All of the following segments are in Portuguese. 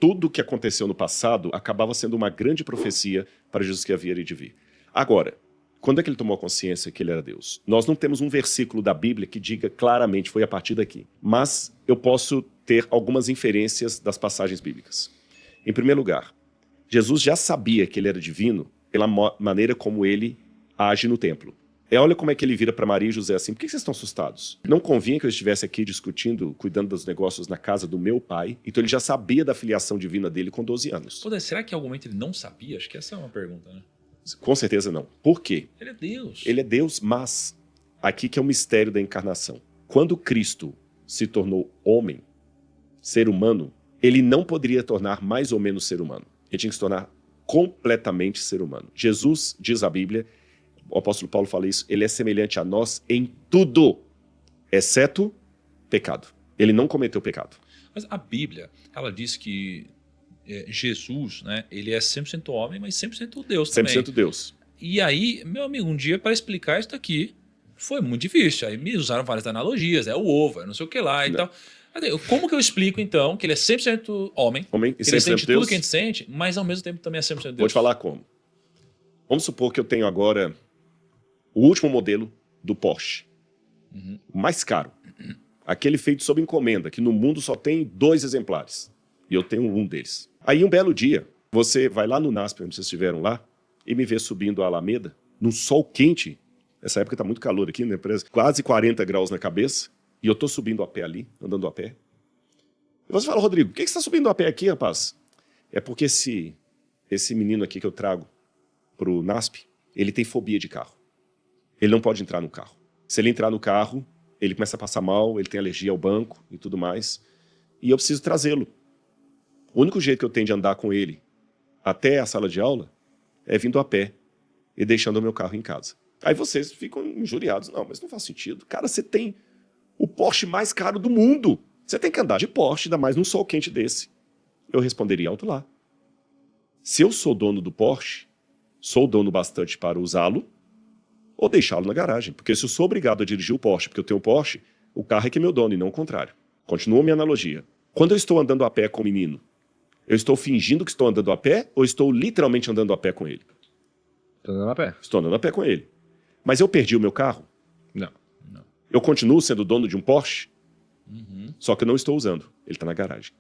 tudo que aconteceu no passado acabava sendo uma grande profecia para Jesus que havia de vir. Agora, quando é que ele tomou consciência que ele era Deus? Nós não temos um versículo da Bíblia que diga claramente, foi a partir daqui. Mas eu posso ter algumas inferências das passagens bíblicas. Em primeiro lugar, Jesus já sabia que ele era divino pela maneira como ele age no templo. Olha como é que ele vira para Maria e José assim: por que vocês estão assustados? Não convinha que eu estivesse aqui discutindo, cuidando dos negócios na casa do meu pai. Então ele já sabia da filiação divina dele com 12 anos. Pô, será que em algum momento ele não sabia? Acho que essa é uma pergunta, né? Com certeza não. Por quê? Ele é Deus. Ele é Deus, mas aqui que é o mistério da encarnação. Quando Cristo se tornou homem, ser humano, ele não poderia tornar mais ou menos ser humano. Ele tinha que se tornar completamente ser humano. Jesus, diz a Bíblia, o apóstolo Paulo fala isso, ele é semelhante a nós em tudo, exceto pecado. Ele não cometeu pecado. Mas a Bíblia, ela diz que Jesus, né, ele é 100% homem, mas 100% Deus também. 100% Deus. E aí, meu amigo, um dia para explicar isso daqui foi muito difícil. Aí me usaram várias analogias, o ovo, não sei o que lá e tal. Como que eu explico, então, que ele é 100% homem, e que ele sente Deus? tudo que a gente sente, mas ao mesmo tempo também é 100% Deus? Vou te falar como. Vamos supor que eu tenho agora o último modelo do Porsche. O mais caro. Aquele feito sob encomenda, que no mundo só tem 2 exemplares. E eu tenho um deles. Aí um belo dia, você vai lá no NASP, onde vocês estiveram lá, e me vê subindo a Alameda, num sol quente. Essa época tá muito calor aqui na empresa. Quase 40 graus na cabeça. E eu tô subindo a pé ali, andando a pé. E você fala: Rodrigo, por que você está subindo a pé aqui, rapaz? É porque esse menino aqui que eu trago pro NASP, ele tem fobia de carro. Ele não pode entrar no carro. Se ele entrar no carro, ele começa a passar mal, ele tem alergia ao banco e tudo mais. E eu preciso trazê-lo. O único jeito que eu tenho de andar com ele até a sala de aula é vindo a pé e deixando o meu carro em casa. Aí vocês ficam injuriados. Não, mas não faz sentido. Cara, você tem o Porsche mais caro do mundo. Você tem que andar de Porsche, ainda mais num sol quente desse. Eu responderia alto lá. Se eu sou dono do Porsche, sou dono bastante para usá-lo ou deixá-lo na garagem. Porque se eu sou obrigado a dirigir o Porsche, porque eu tenho o Porsche, o carro é que é meu dono e não o contrário. Continua a minha analogia. Quando eu estou andando a pé com o menino, eu estou fingindo que estou andando a pé ou estou literalmente andando a pé com ele? Estou andando a pé. Estou andando a pé com ele. Mas eu perdi o meu carro? Não. Eu continuo sendo dono de um Porsche? Só que eu não estou usando. Ele está na garagem.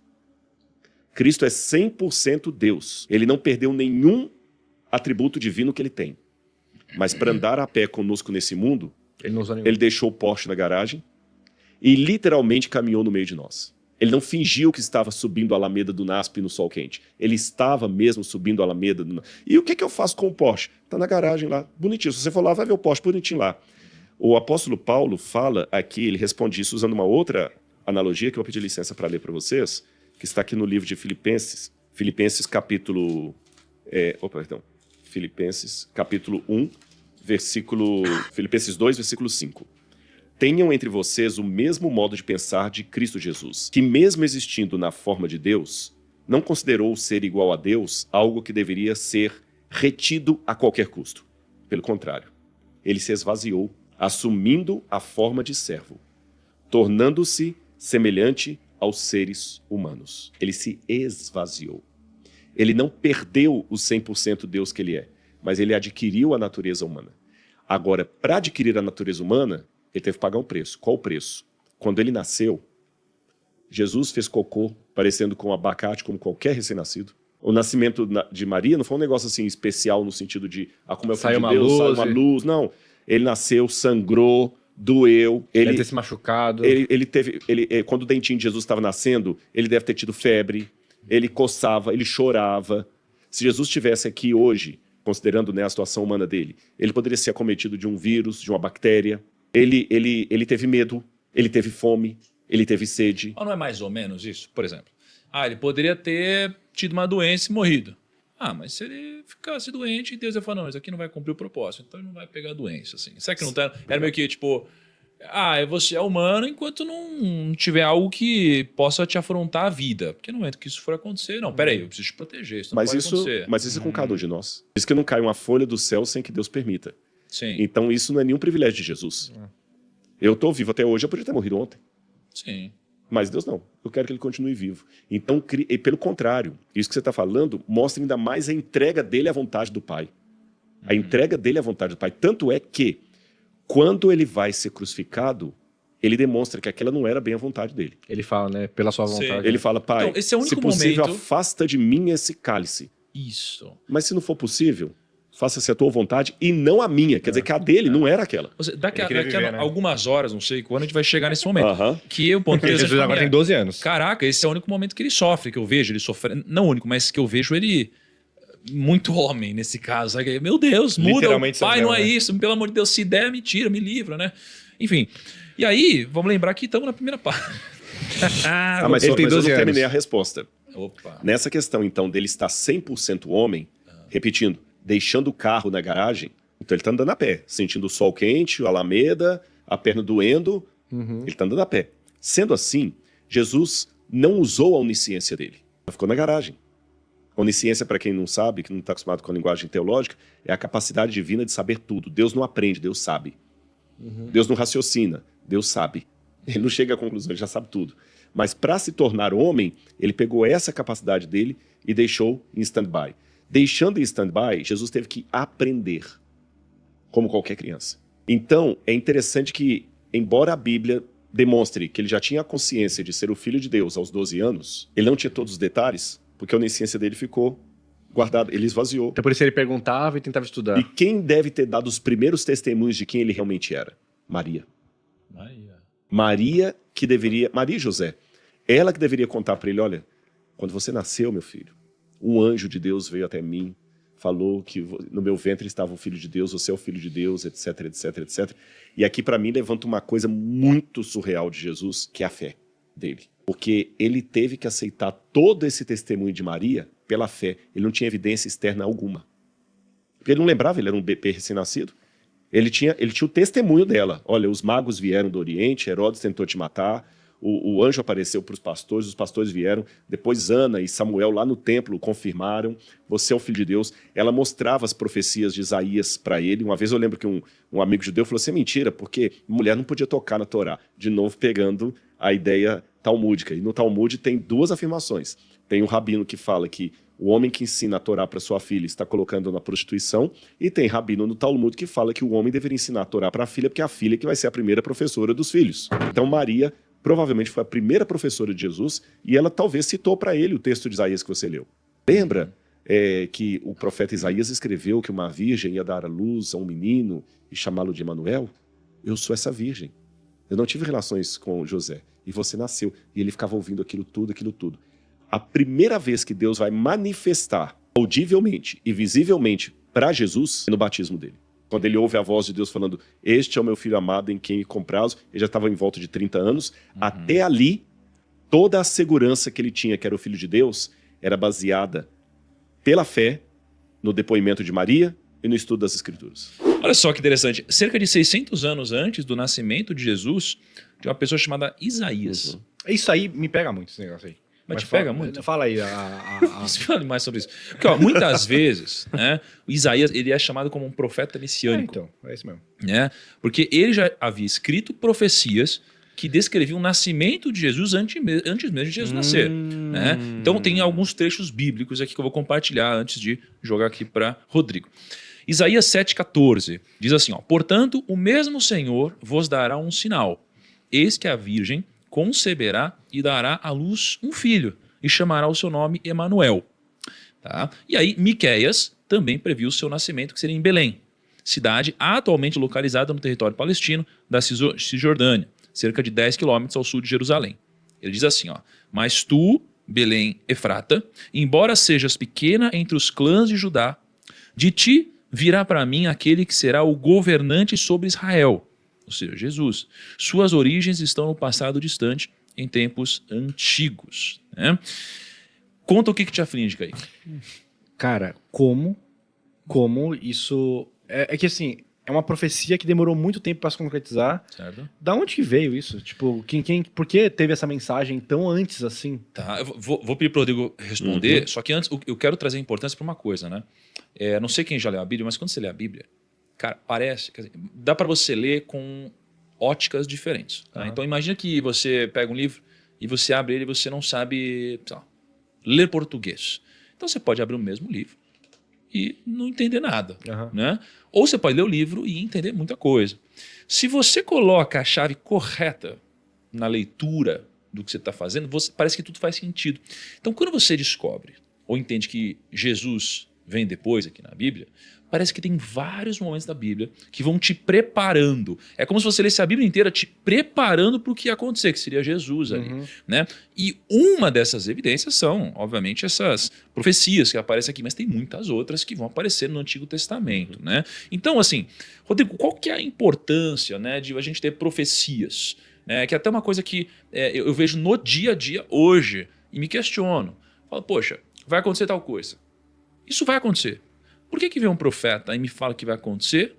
Cristo é 100% Deus. Ele não perdeu nenhum atributo divino que ele tem. Mas para andar a pé conosco nesse mundo, ele deixou o Porsche na garagem e literalmente caminhou no meio de nós. Ele não fingiu que estava subindo a Alameda do NASP no sol quente. Ele estava mesmo subindo a Alameda do NASP. E o que eu faço com o Porsche? Está na garagem lá, bonitinho. Se você for lá, vai ver o Porsche bonitinho lá. O apóstolo Paulo fala aqui, ele responde isso usando uma outra analogia que eu vou pedir licença para ler para vocês, que está aqui no livro de Filipenses. Filipenses capítulo 1, Filipenses 2, versículo 5. Tenham entre vocês o mesmo modo de pensar de Cristo Jesus, que mesmo existindo na forma de Deus, não considerou ser igual a Deus algo que deveria ser retido a qualquer custo. Pelo contrário, ele se esvaziou, assumindo a forma de servo, tornando-se semelhante aos seres humanos. Ele se esvaziou. Ele não perdeu o 100% Deus que ele é, mas ele adquiriu a natureza humana. Agora, para adquirir a natureza humana, ele teve que pagar um preço. Qual o preço? Quando ele nasceu, Jesus fez cocô parecendo com um abacate, como qualquer recém-nascido. O nascimento de Maria não foi um negócio assim especial no sentido de como é o filho de Deus, saiu uma luz. Não, ele nasceu, sangrou, doeu. Ele deve ter se machucado. Quando o dentinho de Jesus estava nascendo, ele deve ter tido febre, ele coçava, ele chorava. Se Jesus estivesse aqui hoje, considerando a situação humana dele, ele poderia ser acometido de um vírus, de uma bactéria. Ele teve medo, ele teve fome, ele teve sede. Mas não é mais ou menos isso? Por exemplo, ele poderia ter tido uma doença e morrido. Mas se ele ficasse doente, Deus ia falar: não, isso aqui não vai cumprir o propósito, então ele não vai pegar a doença. Assim. Será que não tá? Era meio que tipo, você é humano enquanto não tiver algo que possa te afrontar a vida. Porque no momento que isso for acontecer, não, peraí, eu preciso te proteger, isso não pode acontecer. Mas isso é com cada um de nós. Diz que não cai uma folha do céu sem que Deus permita. Sim. Então isso não é nenhum privilégio de Jesus. Eu estou vivo até hoje, eu podia ter morrido ontem. Sim. Mas Deus não. Eu quero que ele continue vivo. Então, e pelo contrário, isso que você está falando mostra ainda mais a entrega dele à vontade do Pai. A entrega dele à vontade do Pai. Tanto é que, quando ele vai ser crucificado, ele demonstra que aquela não era bem a vontade dele. Ele fala, né? Pela sua Sim. vontade. Ele fala, Pai, Então, esse é o único se possível, momento- afasta de mim esse cálice. Isso. Mas se não for possível, faça-se a tua vontade e não a minha. Quer dizer que a dele não era aquela. Ou seja, daqui Ele queria a viver, né? algumas horas, não sei quando, a gente vai chegar nesse momento. Aham. Que o ponto Porque Jesus agora tem 12 anos. Caraca, esse é o único momento que ele sofre, que eu vejo ele sofrendo. Não o único, mas que eu vejo ele muito homem nesse caso. Sabe? Meu Deus, muda. Literalmente Pai, não é sofrendo, né? isso. Pelo amor de Deus, se der, me tira, me livra, né? Enfim. E aí, vamos lembrar que estamos na primeira parte. Mas ele só, tem mas eu 12 não terminei anos. a resposta. Opa. Nessa questão, então, dele estar 100% homem, repetindo, deixando o carro na garagem, então ele está andando a pé, sentindo o sol quente, a alameda, a perna doendo, ele está andando a pé. Sendo assim, Jesus não usou a onisciência dele, ela ficou na garagem. Onisciência, para quem não sabe, que não está acostumado com a linguagem teológica, é a capacidade divina de saber tudo. Deus não aprende, Deus sabe. Deus não raciocina, Deus sabe. Ele não chega à conclusão, ele já sabe tudo. Mas para se tornar homem, ele pegou essa capacidade dele e deixou em stand-by. Deixando em stand-by, Jesus teve que aprender, como qualquer criança. Então, é interessante que, embora a Bíblia demonstre que ele já tinha a consciência de ser o Filho de Deus aos 12 anos, ele não tinha todos os detalhes, porque a onisciência dele ficou guardada, ele esvaziou. Então por isso ele perguntava e tentava estudar. E quem deve ter dado os primeiros testemunhos de quem ele realmente era? Maria. Maria e José, ela que deveria contar para ele, olha, quando você nasceu, meu filho, um anjo de Deus veio até mim, falou que no meu ventre estava o Filho de Deus, você é o Filho de Deus, etc, etc, etc. E aqui para mim levanta uma coisa muito surreal de Jesus, que é a fé dele. Porque ele teve que aceitar todo esse testemunho de Maria pela fé. Ele não tinha evidência externa alguma. Porque ele não lembrava, ele era um bebê recém-nascido. Ele tinha o testemunho dela. Olha, os magos vieram do Oriente, Herodes tentou te matar, o anjo apareceu para os pastores vieram, depois Ana e Samuel lá no templo confirmaram, você é o Filho de Deus. Ela mostrava as profecias de Isaías para ele. Uma vez eu lembro que um amigo judeu falou assim, é mentira, porque mulher não podia tocar na Torá. De novo pegando a ideia talmúdica. E no Talmud tem duas afirmações. Tem um rabino que fala que o homem que ensina a Torá para sua filha está colocando na prostituição, e tem rabino no Talmud que fala que o homem deveria ensinar a Torá para a filha, porque é a filha que vai ser a primeira professora dos filhos. Então Maria provavelmente foi a primeira professora de Jesus, e ela talvez citou para ele o texto de Isaías que você leu. Lembra que o profeta Isaías escreveu que uma virgem ia dar à luz a um menino e chamá-lo de Emanuel? Eu sou essa virgem. Eu não tive relações com José. E você nasceu. E ele ficava ouvindo aquilo tudo, aquilo tudo. A primeira vez que Deus vai manifestar audivelmente e visivelmente para Jesus é no batismo dele. Quando ele ouve a voz de Deus falando, este é o meu filho amado em quem me comprazo, ele já estava em volta de 30 anos. Até ali, toda a segurança que ele tinha, que era o Filho de Deus, era baseada pela fé, no depoimento de Maria e no estudo das Escrituras. Olha só que interessante. Cerca de 600 anos antes do nascimento de Jesus, tinha uma pessoa chamada Isaías. Isso aí me pega muito, esse negócio aí. Mas te pega muito? Fala aí. Fale mais sobre isso. Porque ó, muitas vezes, né, o Isaías ele é chamado como um profeta messiânico. Então, é isso mesmo. Né? Porque ele já havia escrito profecias que descreviam o nascimento de Jesus antes mesmo de Jesus nascer. Né? Então tem alguns trechos bíblicos aqui que eu vou compartilhar antes de jogar aqui para Rodrigo. Isaías 7,14 diz assim, ó, portanto, o mesmo Senhor vos dará um sinal. Eis que a virgem conceberá e dará à luz um filho, e chamará o seu nome Emanuel. Tá? E aí, Miqueias também previu o seu nascimento, que seria em Belém, cidade atualmente localizada no território palestino da Cisjordânia, cerca de 10 quilômetros ao sul de Jerusalém. Ele diz assim, ó, mas tu, Belém Efrata, embora sejas pequena entre os clãs de Judá, de ti virá para mim aquele que será o governante sobre Israel, ou seja, Jesus. Suas origens estão no passado distante, em tempos antigos. Né? Conta o que te aflige, Kaique. Cara, como isso... É que assim, é uma profecia que demorou muito tempo para se concretizar. Certo? Da onde que veio isso? Tipo, por que teve essa mensagem tão antes assim? Tá, eu vou pedir para o Rodrigo responder, só que antes eu quero trazer importância para uma coisa, né? Não sei quem já leu a Bíblia, mas quando você lê a Bíblia, cara, parece... Quer dizer, dá para você ler com óticas diferentes. Tá? Então imagina que você pega um livro e você abre ele e você não sabe, sei lá, ler português. Então você pode abrir o mesmo livro e não entender nada, né? Ou você pode ler o livro e entender muita coisa. Se você coloca a chave correta na leitura do que você está fazendo, parece que tudo faz sentido. Então, quando você descobre ou entende que Jesus vem depois aqui na Bíblia, parece que tem vários momentos da Bíblia que vão te preparando. É como se você lesse a Bíblia inteira te preparando para o que ia acontecer, que seria Jesus ali. Né? E uma dessas evidências são, obviamente, essas profecias que aparecem aqui, mas tem muitas outras que vão aparecer no Antigo Testamento. Né? Então, assim, Rodrigo, qual que é a importância, né, de a gente ter profecias? Que é até uma coisa que eu vejo no dia a dia hoje e me questiono. Falo, poxa, vai acontecer tal coisa. Isso vai acontecer. Por que vem um profeta e me fala que vai acontecer,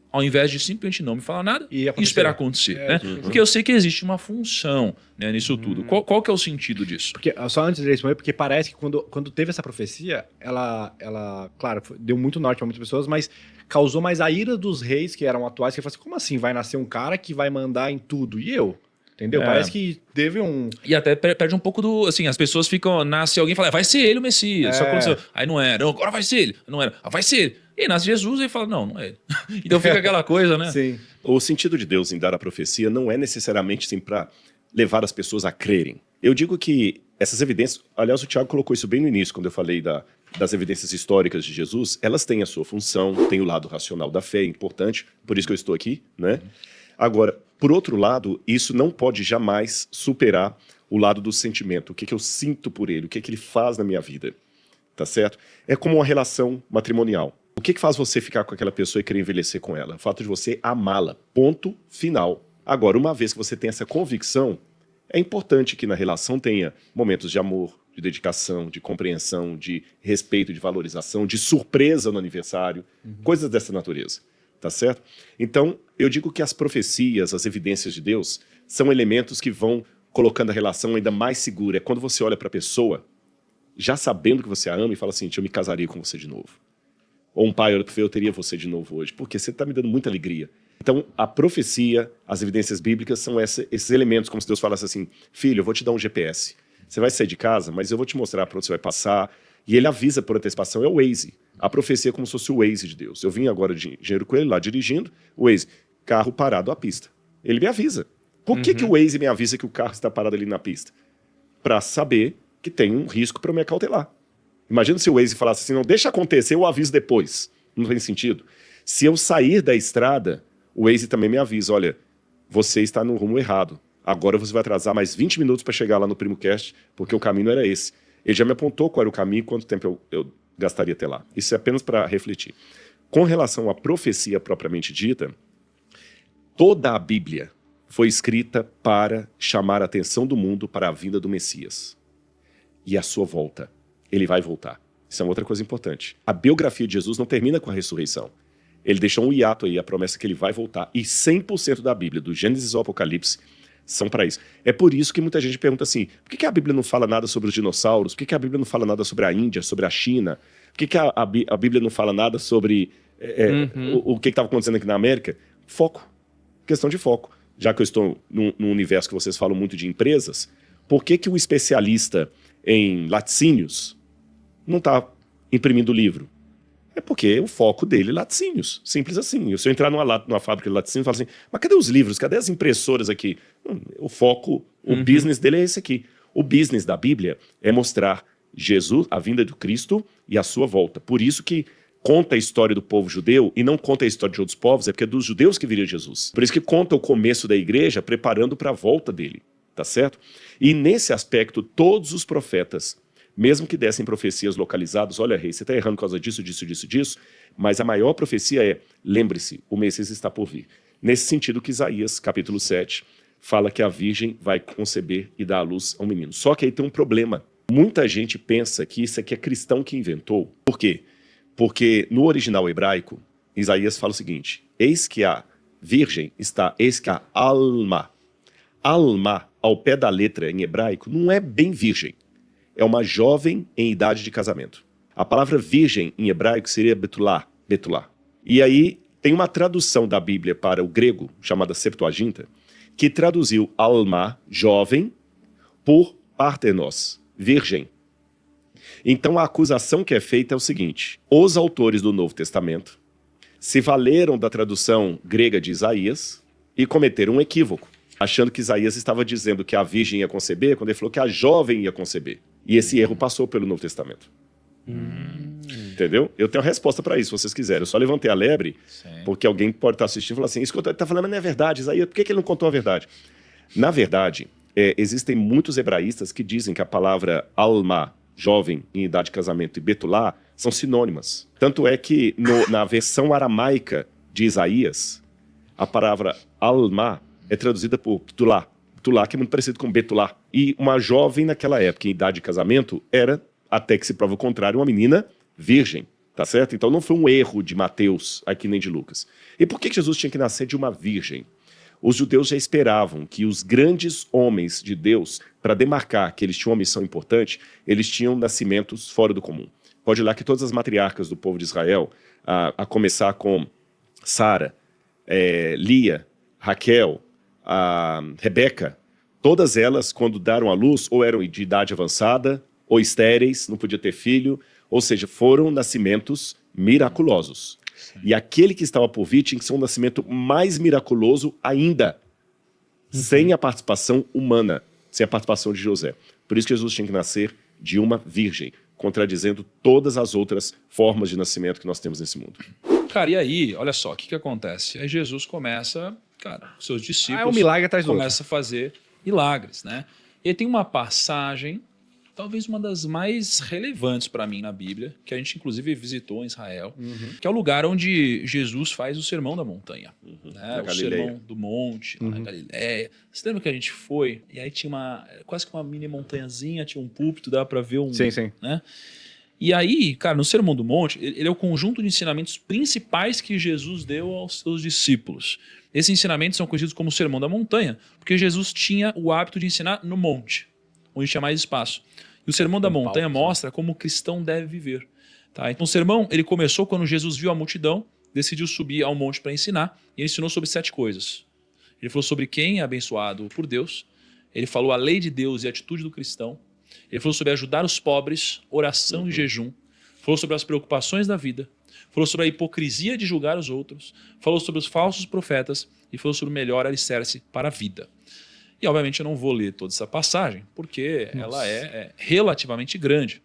ao invés de simplesmente não me falar nada e esperar acontecer? Né? Porque eu sei que existe uma função, né, nisso tudo. Qual que é o sentido disso? Porque, só antes de responder, porque parece que quando teve essa profecia, ela claro, deu muito norte para muitas pessoas, mas causou mais a ira dos reis que eram atuais, que falaram assim, como assim vai nascer um cara que vai mandar em tudo? E eu? Entendeu? Parece que teve um... E até perde um pouco do... Assim, as pessoas ficam... Nasce alguém e fala, vai ser ele o Messias. Isso aconteceu. Aí não era. Não, agora vai ser ele. Não era. Vai ser ele. E aí nasce Jesus e fala, não é ele. Então fica aquela coisa, né? Sim. O sentido de Deus em dar a profecia não é necessariamente assim, para levar as pessoas a crerem. Eu digo que essas evidências... Aliás, o Tiago colocou isso bem no início, quando eu falei das evidências históricas de Jesus. Elas têm a sua função, tem o lado racional da fé, é importante. Por isso que eu estou aqui, né? Agora, por outro lado, isso não pode jamais superar o lado do sentimento. O que eu sinto por ele, o que ele faz na minha vida, tá certo? É como uma relação matrimonial. O que faz você ficar com aquela pessoa e querer envelhecer com ela? O fato de você amá-la, ponto final. Agora, uma vez que você tem essa convicção, é importante que na relação tenha momentos de amor, de dedicação, de compreensão, de respeito, de valorização, de surpresa no aniversário, coisas dessa natureza. Tá certo? Então, eu digo que as profecias, as evidências de Deus, são elementos que vão colocando a relação ainda mais segura. É quando você olha para a pessoa, já sabendo que você a ama e fala assim, eu me casaria com você de novo. Ou um pai olha para você, eu teria você de novo hoje, porque você está me dando muita alegria. Então, a profecia, as evidências bíblicas são esses elementos, como se Deus falasse assim, filho, eu vou te dar um GPS. Você vai sair de casa, mas eu vou te mostrar para onde você vai passar. E ele avisa por antecipação, é o Waze. A profecia é como se fosse o Waze de Deus. Eu vim agora de Engenheiro Coelho lá dirigindo, o Waze, carro parado à pista. Ele me avisa. Por que o Waze me avisa que o carro está parado ali na pista? Para saber que tem um risco para eu me acautelar. Imagina se o Waze falasse assim, não, deixa acontecer, eu aviso depois. Não tem sentido. Se eu sair da estrada, o Waze também me avisa, olha, você está no rumo errado. Agora você vai atrasar mais 20 minutos para chegar lá no PrimoCast, porque o caminho era esse. Ele já me apontou qual era o caminho e quanto tempo eu gastaria até lá. Isso é apenas para refletir. Com relação à profecia propriamente dita, toda a Bíblia foi escrita para chamar a atenção do mundo para a vinda do Messias. E a sua volta. Ele vai voltar. Isso é uma outra coisa importante. A biografia de Jesus não termina com a ressurreição. Ele deixou um hiato aí, a promessa que ele vai voltar. E 100% da Bíblia, do Gênesis ao Apocalipse, são para isso. É por isso que muita gente pergunta assim, por que a Bíblia não fala nada sobre os dinossauros? Por que a Bíblia não fala nada sobre a Índia, sobre a China? Por que a Bíblia não fala nada sobre o que estava acontecendo aqui na América? Foco. Questão de foco. Já que eu estou num universo que vocês falam muito de empresas, por que o especialista em laticínios não está imprimindo livro? É porque o foco dele é laticínios. Simples assim. Se eu entrar numa fábrica de laticínios, eu falo assim, mas cadê os livros? Cadê as impressoras aqui? O foco, o business dele é esse aqui. O business da Bíblia é mostrar Jesus, a vinda do Cristo e a sua volta. Por isso que conta a história do povo judeu e não conta a história de outros povos, é porque é dos judeus que viria Jesus. Por isso que conta o começo da igreja preparando para a volta dele. Tá certo? E nesse aspecto, todos os profetas, mesmo que dessem profecias localizadas, olha, rei, você está errando por causa disso, mas a maior profecia é, lembre-se, o Messias está por vir. Nesse sentido que Isaías, capítulo 7, fala que a virgem vai conceber e dar à luz a um menino. Só que aí tem um problema. Muita gente pensa que isso aqui é cristão que inventou. Por quê? Porque no original hebraico, Isaías fala o seguinte, eis que a virgem está, eis que a alma. Alma, ao pé da letra em hebraico, não é bem virgem. É uma jovem em idade de casamento. A palavra virgem em hebraico seria betulá, betulá. E aí tem uma tradução da Bíblia para o grego, chamada Septuaginta, que traduziu alma, jovem, por Partenos, virgem. Então a acusação que é feita é o seguinte: os autores do Novo Testamento se valeram da tradução grega de Isaías e cometeram um equívoco, achando que Isaías estava dizendo que a virgem ia conceber, quando ele falou que a jovem ia conceber. E esse erro passou pelo Novo Testamento. Entendeu? Eu tenho a resposta para isso, se vocês quiserem. Eu só levantei a lebre, porque alguém pode estar assistindo e falar assim: isso que eu estou falando não é verdade, Isaías, por que ele não contou a verdade? Na verdade, existem muitos hebraístas que dizem que a palavra alma, jovem em idade de casamento, e betulá são sinônimas. Tanto é que na versão aramaica de Isaías, a palavra alma é traduzida por ptulá. Ptulá, que é muito parecido com betulá. E uma jovem naquela época, em idade de casamento, era, até que se prova o contrário, uma menina virgem. Tá certo? Então não foi um erro de Mateus, aqui nem de Lucas. E por que Jesus tinha que nascer de uma virgem? Os judeus já esperavam que os grandes homens de Deus, para demarcar que eles tinham uma missão importante, eles tinham nascimentos fora do comum. Pode ir lá que todas as matriarcas do povo de Israel, a começar com Sara, Lia, Raquel, Rebeca, todas elas, quando deram à luz, ou eram de idade avançada, ou estéreis, não podia ter filho, ou seja, foram nascimentos miraculosos. E aquele que estava por vir tinha que ser um nascimento mais miraculoso ainda, sem a participação humana, sem a participação de José. Por isso que Jesus tinha que nascer de uma virgem, contradizendo todas as outras formas de nascimento que nós temos nesse mundo. Cara, e aí, olha só, o que acontece? Aí Jesus começa, cara, seus discípulos um milagre atrás do começa a fazer milagres, né? E tem uma passagem, talvez uma das mais relevantes para mim na Bíblia, que a gente inclusive visitou em Israel, que é o lugar onde Jesus faz o Sermão da Montanha, né? O Sermão do Monte, lá na Galileia. Você lembra que a gente foi? E aí tinha quase que uma mini montanhazinha, tinha um púlpito, dava para ver um... Sim, sim. Né? E aí, cara, no Sermão do Monte, ele é o conjunto de ensinamentos principais que Jesus deu aos seus discípulos. Esses ensinamentos são conhecidos como o Sermão da Montanha, porque Jesus tinha o hábito de ensinar no monte, onde tinha mais espaço. E o Sermão da Montanha mostra como o cristão deve viver. Tá? Então o sermão ele começou quando Jesus viu a multidão, decidiu subir ao monte para ensinar, e ele ensinou sobre 7 coisas. Ele falou sobre quem é abençoado por Deus, ele falou a lei de Deus e a atitude do cristão, ele falou sobre ajudar os pobres, oração e jejum, falou sobre as preocupações da vida, falou sobre a hipocrisia de julgar os outros, falou sobre os falsos profetas e falou sobre o melhor alicerce para a vida. E, obviamente, eu não vou ler toda essa passagem, porque ela é relativamente grande.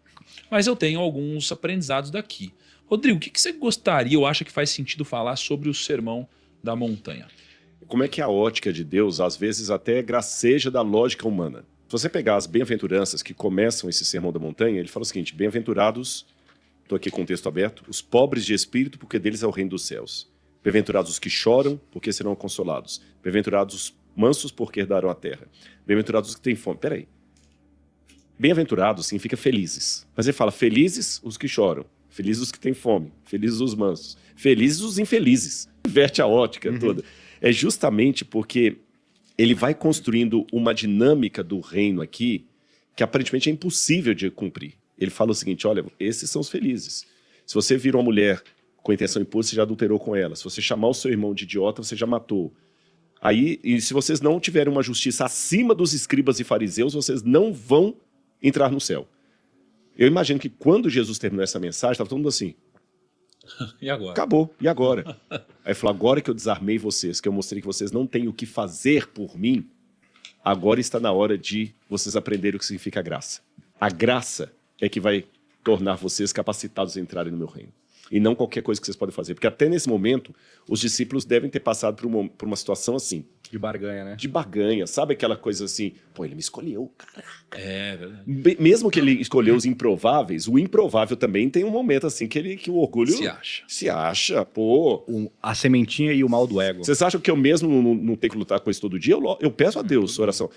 Mas eu tenho alguns aprendizados daqui. Rodrigo, o que você gostaria ou acha que faz sentido falar sobre o Sermão da Montanha? Como é que a ótica de Deus, às vezes, até graceja da lógica humana? Se você pegar as bem-aventuranças que começam esse Sermão da Montanha, ele fala o seguinte: bem-aventurados, estou aqui com o texto aberto, os pobres de espírito, porque deles é o reino dos céus. Bem-aventurados os que choram, porque serão consolados. Bem-aventurados os mansos, porque herdarão a terra. Bem-aventurados os que têm fome. Peraí. Bem-aventurados significa felizes. Mas ele fala felizes os que choram, felizes os que têm fome, felizes os mansos, felizes os infelizes. Inverte a ótica toda. É justamente porque ele vai construindo uma dinâmica do reino aqui que aparentemente é impossível de cumprir. Ele fala o seguinte: olha, esses são os felizes. Se você vira uma mulher com intenção impura, você já adulterou com ela. Se você chamar o seu irmão de idiota, você já matou. Aí, e se vocês não tiverem uma justiça acima dos escribas e fariseus, vocês não vão entrar no céu. Eu imagino que quando Jesus terminou essa mensagem, estava todo mundo assim: E agora? acabou, e agora? Aí ele falou: agora que eu desarmei vocês, que eu mostrei que vocês não têm o que fazer por mim, agora está na hora de vocês aprenderem o que significa graça. A graça é que vai tornar vocês capacitados a entrarem no meu reino. E não qualquer coisa que vocês podem fazer. Porque até nesse momento, os discípulos devem ter passado por uma situação assim. De barganha, né? De barganha. Sabe aquela coisa assim? Pô, ele me escolheu, caraca. É verdade. Mesmo que ele escolheu os improváveis, o improvável também tem um momento assim que o orgulho... Se acha, pô. A sementinha e o mal do ego. Vocês acham que eu mesmo não tenho que lutar com isso todo dia? Eu peço a Deus, oração.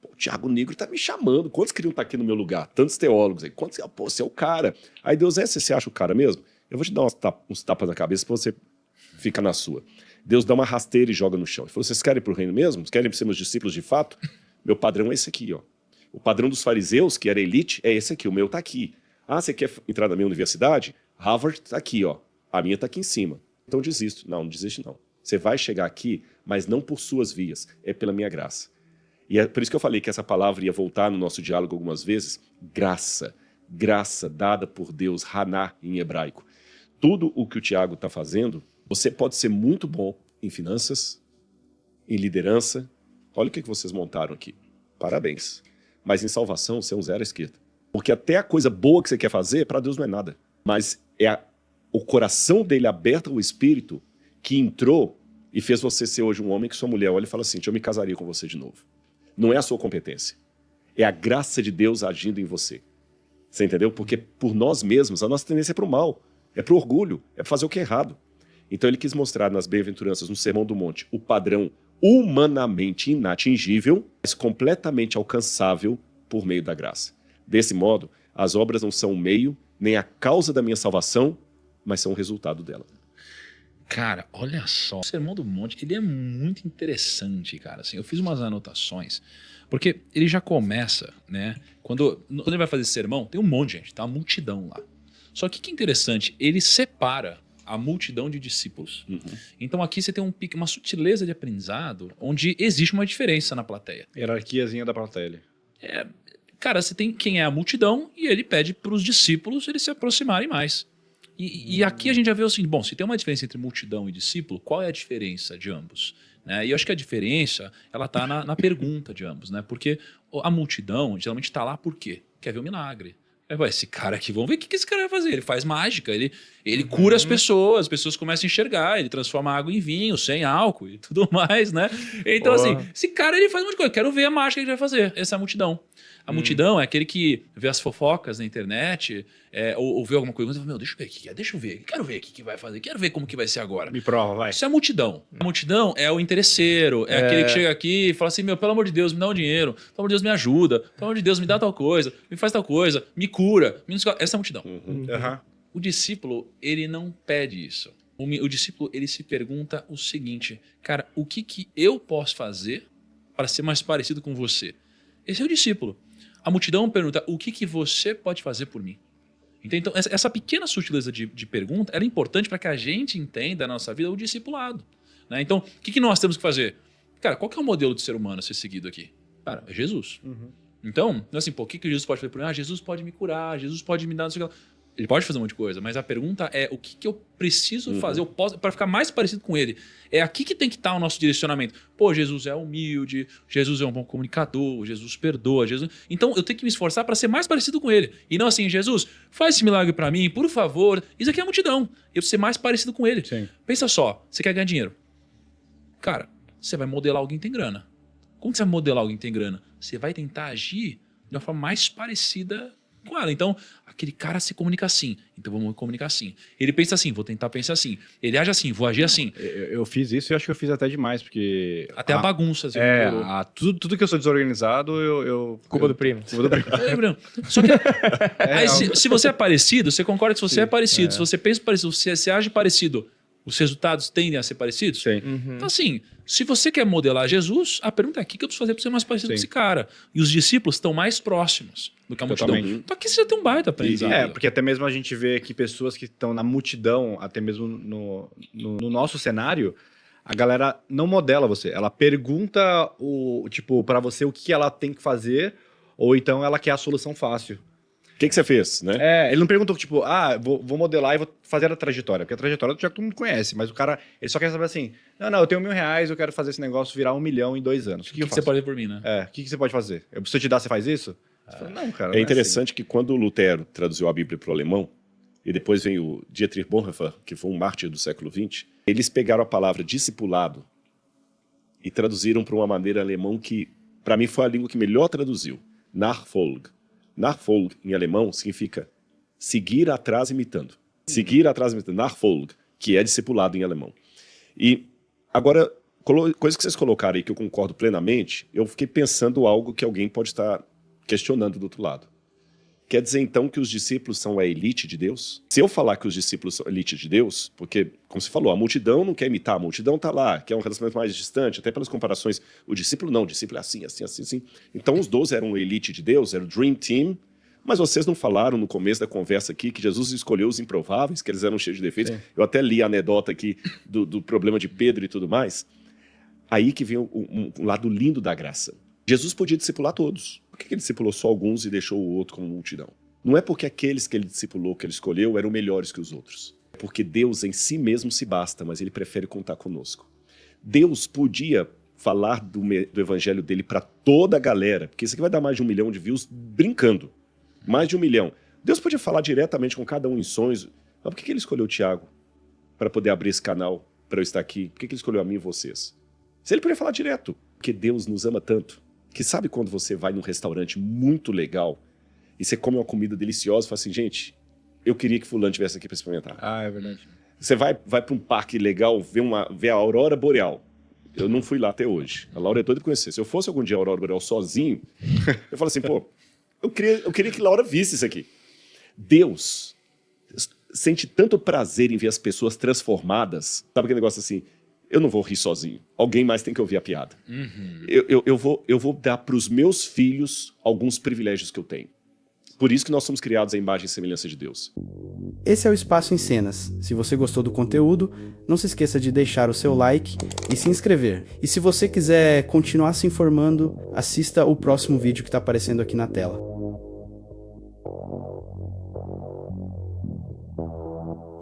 Pô, o Tiago Negro tá me chamando. Quantos queriam estar aqui no meu lugar? Tantos teólogos aí. Quantos? Pô, você é o cara. Aí Deus, você se acha o cara mesmo? Eu vou te dar uns tapas na cabeça pra você ficar na sua. Deus dá uma rasteira e joga no chão. Ele falou: vocês querem ir pro reino mesmo? Vocês querem ser meus discípulos de fato? Meu padrão é esse aqui, ó. O padrão dos fariseus, que era elite, é esse aqui. O meu tá aqui. Ah, você quer entrar na minha universidade? Harvard tá aqui, ó. A minha tá aqui em cima. Então desisto. Não desiste não. Você vai chegar aqui, mas não por suas vias. É pela minha graça. E é por isso que eu falei que essa palavra ia voltar no nosso diálogo algumas vezes. Graça. Graça dada por Deus, Haná em hebraico. Tudo o que o Tiago está fazendo, você pode ser muito bom em finanças, em liderança. Olha o que vocês montaram aqui. Parabéns. Mas em salvação, você é um zero à esquerda. Porque até a coisa boa que você quer fazer, para Deus não é nada. Mas é o coração dele aberto ao Espírito que entrou e fez você ser hoje um homem que sua mulher olha e fala assim, eu me casaria com você de novo. Não é a sua competência. É a graça de Deus agindo em você. Você entendeu? Porque por nós mesmos, a nossa tendência é para o mal, é para o orgulho, é para fazer o que é errado. Então ele quis mostrar nas bem-aventuranças, no Sermão do Monte, o padrão humanamente inatingível, mas completamente alcançável por meio da graça. Desse modo, as obras não são o meio, nem a causa da minha salvação, mas são o resultado dela. Cara, olha só. O Sermão do Monte, ele é muito interessante, cara. Assim, eu fiz umas anotações, porque ele já começa, né? Quando ele vai fazer esse sermão, tem um monte de gente, tá uma multidão lá. Só que o que é interessante, ele separa a multidão de discípulos. Uhum. Então aqui você tem uma sutileza de aprendizado, onde existe uma diferença na plateia. Hierarquiazinha da plateia. Cara, você tem quem é a multidão e ele pede para os discípulos eles se aproximarem mais. E aqui a gente já vê o seguinte, bom, se tem uma diferença entre multidão e discípulo, qual é a diferença de ambos? Né? E eu acho que a diferença, ela está na pergunta de ambos, né? Porque a multidão geralmente está lá por quê? Quer ver um milagre. Esse cara aqui, vamos ver o que esse cara vai fazer. Ele faz mágica, ele cura as pessoas começam a enxergar, ele transforma água em vinho, sem álcool e tudo mais, né? Então, assim, esse cara ele faz um monte de coisa. Eu quero ver a mágica que ele vai fazer, essa é a multidão. A multidão é aquele que vê as fofocas na internet, ou vê alguma coisa, meu, deixa eu ver o que é, deixa eu ver, quero ver o que vai fazer, quero ver como que vai ser agora. Me prova, vai. Isso é a multidão. A multidão é o interesseiro, é aquele que chega aqui e fala assim, meu, pelo amor de Deus, me dá um dinheiro, pelo amor de Deus, me ajuda, pelo amor de Deus, me dá tal coisa, me faz tal coisa, me cura. Essa é a multidão. O discípulo, ele não pede isso. O discípulo, ele se pergunta o seguinte, cara, o que eu posso fazer para ser mais parecido com você? Esse é o discípulo. A multidão pergunta, o que você pode fazer por mim? Então, essa pequena sutileza de pergunta era importante para que a gente entenda na nossa vida o discipulado. Né? Então, o que nós temos que fazer? Cara, qual que é o modelo de ser humano a ser seguido aqui? Cara, é Jesus. Então, assim, o que Jesus pode fazer por mim? Jesus pode me curar, Jesus pode me dar... Não sei o que lá. Ele pode fazer um monte de coisa, mas a pergunta é o que eu preciso fazer para ficar mais parecido com ele. É aqui que tem que estar o nosso direcionamento. Pô, Jesus é humilde, Jesus é um bom comunicador, Jesus perdoa, Jesus... Então eu tenho que me esforçar para ser mais parecido com ele. E não assim, Jesus, faz esse milagre para mim, por favor. Isso aqui é a multidão. Eu preciso ser mais parecido com ele. Sim. Pensa só, você quer ganhar dinheiro. Cara, você vai modelar alguém que tem grana. Como que você vai modelar alguém que tem grana? Você vai tentar agir de uma forma mais parecida com ela. Então, aquele cara se comunica assim, então vamos comunicar assim. Ele pensa assim, vou tentar pensar assim. Ele age assim, vou agir assim. Eu fiz isso e eu acho que eu fiz até demais, porque... Até a bagunça. Assim, tudo que eu sou desorganizado, Culpa do primo. Culpa do primo. Só que aí, se você é parecido, você concorda que se você é parecido, se você pensa parecido, se você age parecido, os resultados tendem a ser parecidos? Sim. Então, assim, se você quer modelar Jesus, a pergunta é o que eu preciso fazer para ser mais parecido com esse cara? E os discípulos estão mais próximos do que a multidão. Então aqui você já tem um baita aprendizado. Porque até mesmo a gente vê que pessoas que estão na multidão, até mesmo no nosso cenário, a galera não modela você. Ela pergunta para você o que ela tem que fazer, ou então ela quer a solução fácil. O que você fez, né? Ele não perguntou, vou modelar e vou fazer a trajetória. Porque a trajetória já todo mundo conhece, mas o cara, ele só quer saber assim, não, eu tenho R$1.000, eu quero fazer esse negócio virar 1 milhão em 2 anos. O que você pode fazer por mim, né? O que você pode fazer? Se eu te dar, você faz isso? Você fala, não, cara. É interessante que quando o Lutero traduziu a Bíblia para o alemão, e depois vem o Dietrich Bonhoeffer, que foi um mártir do século XX, eles pegaram a palavra discipulado e traduziram para uma maneira alemã que, para mim, foi a língua que melhor traduziu. Nachfolge. Nachfolge, em alemão, significa seguir atrás imitando. Seguir atrás imitando. Nachfolge, que é discipulado em alemão. E agora, coisa que vocês colocaram aí que eu concordo plenamente, eu fiquei pensando algo que alguém pode estar questionando do outro lado. Quer dizer, então, que os discípulos são a elite de Deus? Se eu falar que os discípulos são a elite de Deus, porque, como você falou, a multidão não quer imitar, a multidão está lá, quer um relacionamento mais distante, até pelas comparações. O discípulo não, o discípulo é assim, assim, assim, assim. Então, os 12 eram a elite de Deus, era o Dream Team, mas vocês não falaram no começo da conversa aqui que Jesus escolheu os improváveis, que eles eram cheios de defeitos. Sim. Eu até li a anedota aqui do problema de Pedro e tudo mais. Aí que vem um lado lindo da graça. Jesus podia discipular todos. Por que ele discipulou só alguns e deixou o outro como multidão? Não é porque aqueles que ele discipulou, que ele escolheu, eram melhores que os outros. É porque Deus em si mesmo se basta, mas ele prefere contar conosco. Deus podia falar do evangelho dele para toda a galera, porque isso aqui vai dar mais de 1 milhão de views brincando. Mais de 1 milhão. Deus podia falar diretamente com cada um em sonhos. Mas por que ele escolheu o Tiago para poder abrir esse canal, para eu estar aqui? Por que ele escolheu a mim e vocês? Se ele podia falar direto. Porque Deus nos ama tanto, que sabe quando você vai num restaurante muito legal e você come uma comida deliciosa e fala assim, gente, eu queria que fulano estivesse aqui para experimentar. Ah, é verdade. Você vai para um parque legal ver a aurora boreal. Eu não fui lá até hoje. A Laura é doida de conhecer. Se eu fosse algum dia a aurora boreal sozinho, eu falo assim, pô, eu queria que Laura visse isso aqui. Deus sente tanto prazer em ver as pessoas transformadas. Sabe aquele negócio assim, eu não vou rir sozinho. Alguém mais tem que ouvir a piada. Uhum. Eu vou dar para os meus filhos alguns privilégios que eu tenho. Por isso que nós somos criados à imagem e semelhança de Deus. Esse é o Espaço em Cenas. Se você gostou do conteúdo, não se esqueça de deixar o seu like e se inscrever. E se você quiser continuar se informando, assista o próximo vídeo que está aparecendo aqui na tela.